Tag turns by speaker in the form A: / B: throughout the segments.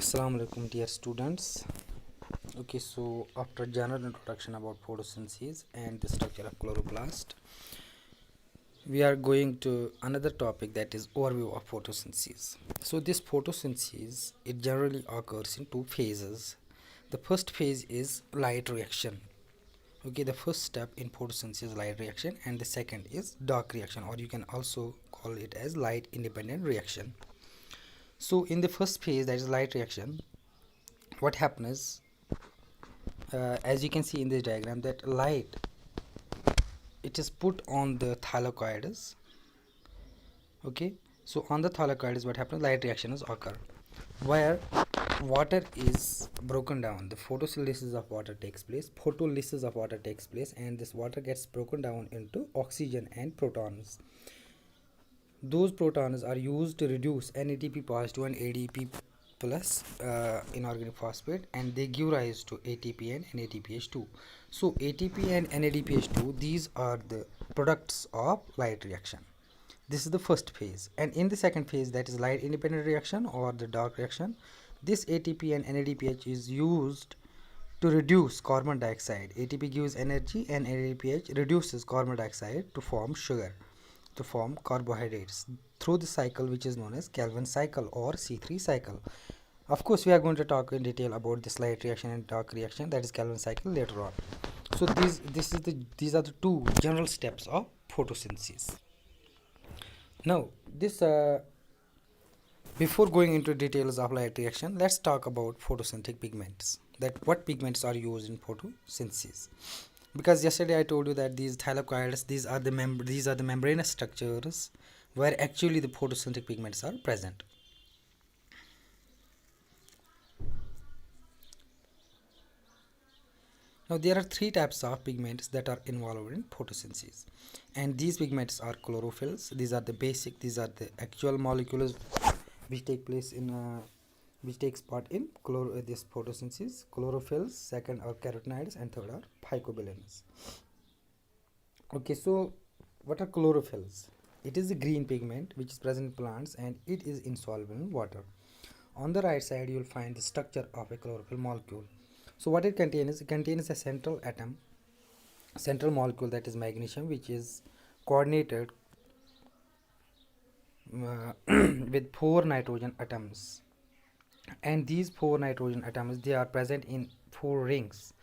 A: Assalamu alaikum dear students. Okay, so after general introduction about photosynthesis and the structure of chloroplast, we are going to another topic, that is overview of photosynthesis. So this photosynthesis, it generally occurs in two phases. The first phase is light reaction. Okay, the first step in photosynthesis is light reaction, and the second is dark reaction, or you can also call it as light independent reaction. So in the first phase, that is light reaction, what happens, as you can see in this diagram, that light, it is put on the thylakoids. Okay, so on the thylakoids, what happens, light reactions occur where water is broken down. The photolysis of water takes place, and this water gets broken down into oxygen and protons. Those protons are used to reduce NADP positive and ADP plus inorganic phosphate, and they give rise to ATP and NADPH2. So ATP and NADPH2, these are the products of light reaction. This is the first phase, and in the second phase, that is light independent reaction or the dark reaction, this ATP and NADPH is used to reduce carbon dioxide. ATP gives energy and NADPH reduces carbon dioxide to form sugar, to form carbohydrates through the cycle which is known as Calvin cycle or C3 cycle. Of course, we are going to talk in detail about this light reaction and dark reaction, that is Calvin cycle, later on. So these are the two general steps of photosynthesis. Now this before going into details of light reaction, let's talk about photosynthetic pigments, that what pigments are used in photosynthesis. Because yesterday I told you that these thylakoids, these are the membranous structures where actually the photosynthetic pigments are present. Now there are three types of pigments that are involved in photosynthesis, and these pigments are chlorophylls. These are the basic, these are the actual molecules which takes part in this photosynthesis. Chlorophylls, second are carotenoids, and third are phycobilanes. Okay, so what are chlorophylls? It is a green pigment which is present in plants, and it is insoluble in water. On the right side, you will find the structure of a chlorophyll molecule. So what it contains a central molecule, that is magnesium, which is coordinated with 4 nitrogen atoms, and these 4 nitrogen atoms, they are present in 4 rings,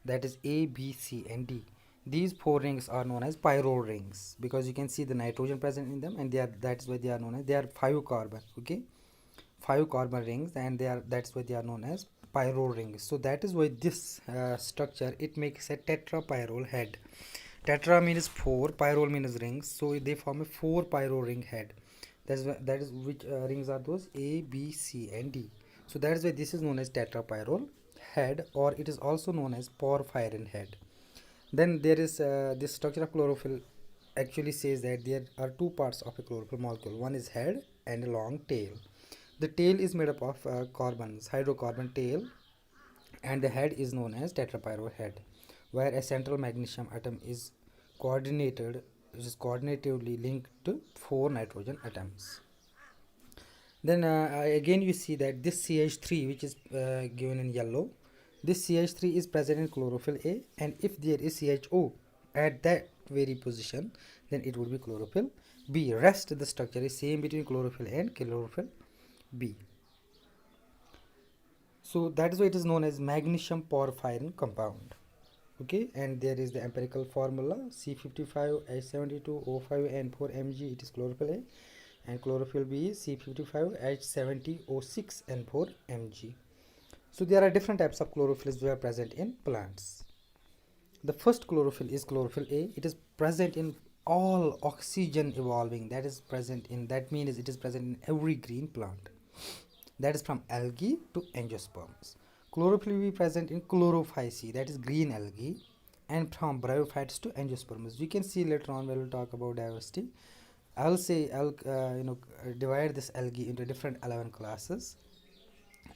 A: that is A, B, C and D. These 4 rings are known as pyrrole rings because you can see the nitrogen present in them, and that's why they are known as, they are 5 carbon. Okay, 5 carbon rings, and that's why they are known as pyrrole rings. So that is why this structure, it makes a tetrapyrrole head. Tetra means 4, pyrrole means rings, so they form a 4 pyrrole ring head. That is which rings are those? A, B, C and D. So that is why this is known as tetrapyrrole head, or it is also known as porphyrin head. Then there is this structure of chlorophyll actually says that there are 2 parts of a chlorophyll molecule. One is head and a long tail. The tail is made up of carbons, hydrocarbon tail, and the head is known as tetrapyrrole head, where a central magnesium atom is coordinatively linked to 4 nitrogen atoms. Then again you see that this CH3, which is given in yellow, this CH3 is present in chlorophyll A, and if there is CHO at that very position, then it would be chlorophyll B. Rest the structure is same between chlorophyll A and chlorophyll B. So that is why it is known as magnesium porphyrin compound. Okay, and there is the empirical formula, C55H72O5N4Mg, it is chlorophyll A, and chlorophyll B is C55H70O6N4Mg. So there are different types of chlorophylls that are present in plants. The first chlorophyll is chlorophyll A. It is present in all oxygen evolving, that means it is present in every green plant, that is from algae to angiosperms. Chlorophyll will be present in chlorophyceae, that is green algae, and from bryophytes to angiosperms. You can see later on when we'll talk about diversity. I'll divide this algae into different 11 classes,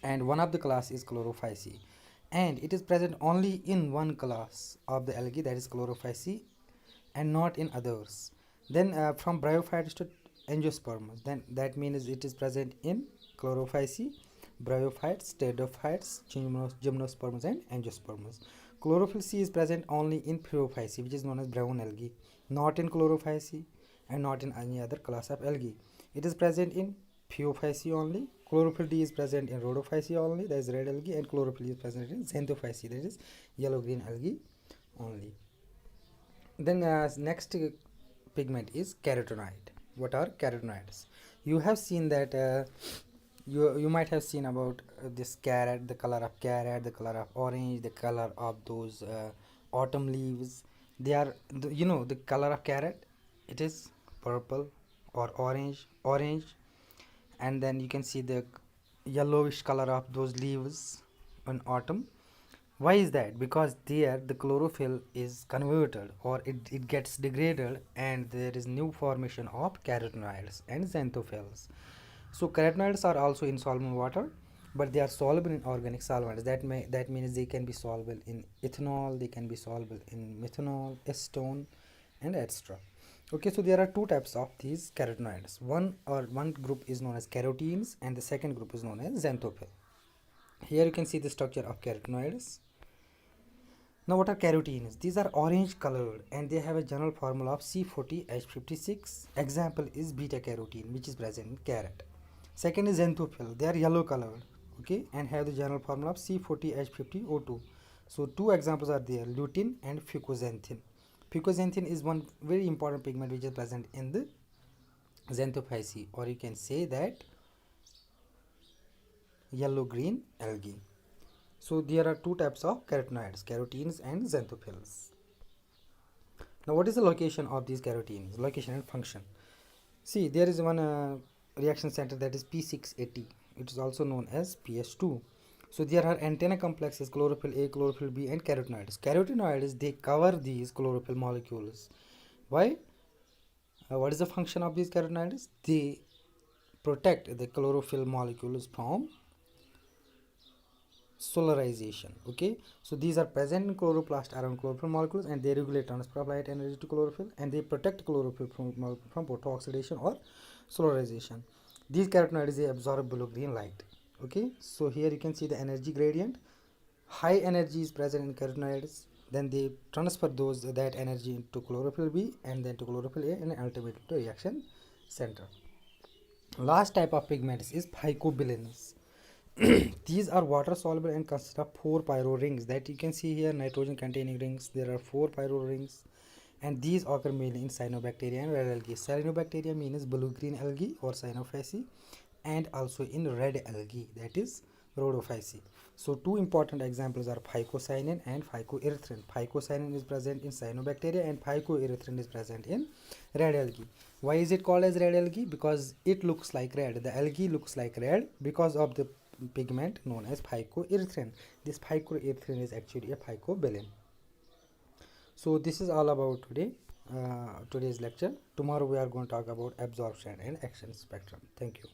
A: and one of the class is chlorophyceae, and it is present only in one class of the algae, that is chlorophyceae, and not in others. Then from bryophytes to angiosperms, then that means it is present in chlorophyceae, bryophytes, pteridophytes, gymnosperms and angiosperms. Chlorophyll C is present only in Pyrrhophyceae, which is known as brown algae, not in Chlorophyceae and not in any other class of algae. It is present in Pyrrhophyceae only. Chlorophyll D is present in Rhodophyceae only, that is red algae, and chlorophyll is present in Xanthophyceae, that is yellow-green algae only. Then next pigment is carotenoid. What are carotenoids? You have seen that you might have seen about this carrot, the color of carrot, the color of orange, the color of those autumn leaves. They are the color of carrot, it is purple or orange, and then you can see the yellowish color of those leaves in autumn. Why is that? Because there the chlorophyll is converted, or it gets degraded, and there is new formation of carotenoids and xanthophylls. So carotenoids are also insoluble in water, but they are soluble in organic solvents. That means they can be soluble in ethanol, they can be soluble in methanol, acetone, and etc. Okay, so there are two types of these carotenoids. One group is known as carotenes, and the second group is known as xanthophyll. Here you can see the structure of carotenoids. Now what are carotenes? These are orange colored and they have a general formula of C40H56. Example is beta carotene, which is present in carrot. Second is xanthophyll. They are yellow colored, okay, and have the general formula of C40H50O2. So two examples are there, lutein and fucoxanthin. Fucoxanthin is one very important pigment which is present in the Xanthophyceae, or you can say that yellow-green algae. So there are two types of carotenoids, carotenes and xanthophylls. Now what is the location of these carotenes? Location and function. See, there is one reaction center, that is P680. It is also known as PS2. So there are antenna complexes, chlorophyll A, chlorophyll B and carotenoids. Carotenoids, they cover these chlorophyll molecules. Why? What is the function of these carotenoids? They protect the chlorophyll molecules from solarization. Okay, so these are present in chloroplast around chlorophyll molecules, and they regulate transfer of light energy to chlorophyll, and they protect chlorophyll from photooxidation or solarization. These carotenoids, they absorb blue-green light. Okay, so here you can see the energy gradient. High energy is present in carotenoids, then they transfer that energy into chlorophyll B and then to chlorophyll A, and ultimately to reaction center. Last type of pigments is phycobilins. These are water soluble and consist of 4 pyro rings, that you can see here, nitrogen containing rings. There are 4 pyro rings, and these occur mainly in cyanobacteria and red algae. Cyanobacteria means blue green algae or cyanophyceae, and also in red algae, that is rhodophyceae. So two important examples are phycocyanin and phycoerythrin. Phycocyanin is present in cyanobacteria and phycoerythrin is present in red algae. Why is it called as red algae? Because it looks like red. The algae looks like red because of the pigment known as phycoerythrin. This phycoerythrin is actually a phycobilin. So this is all about today's lecture. Tomorrow we are going to talk about absorption and action spectrum. Thank you.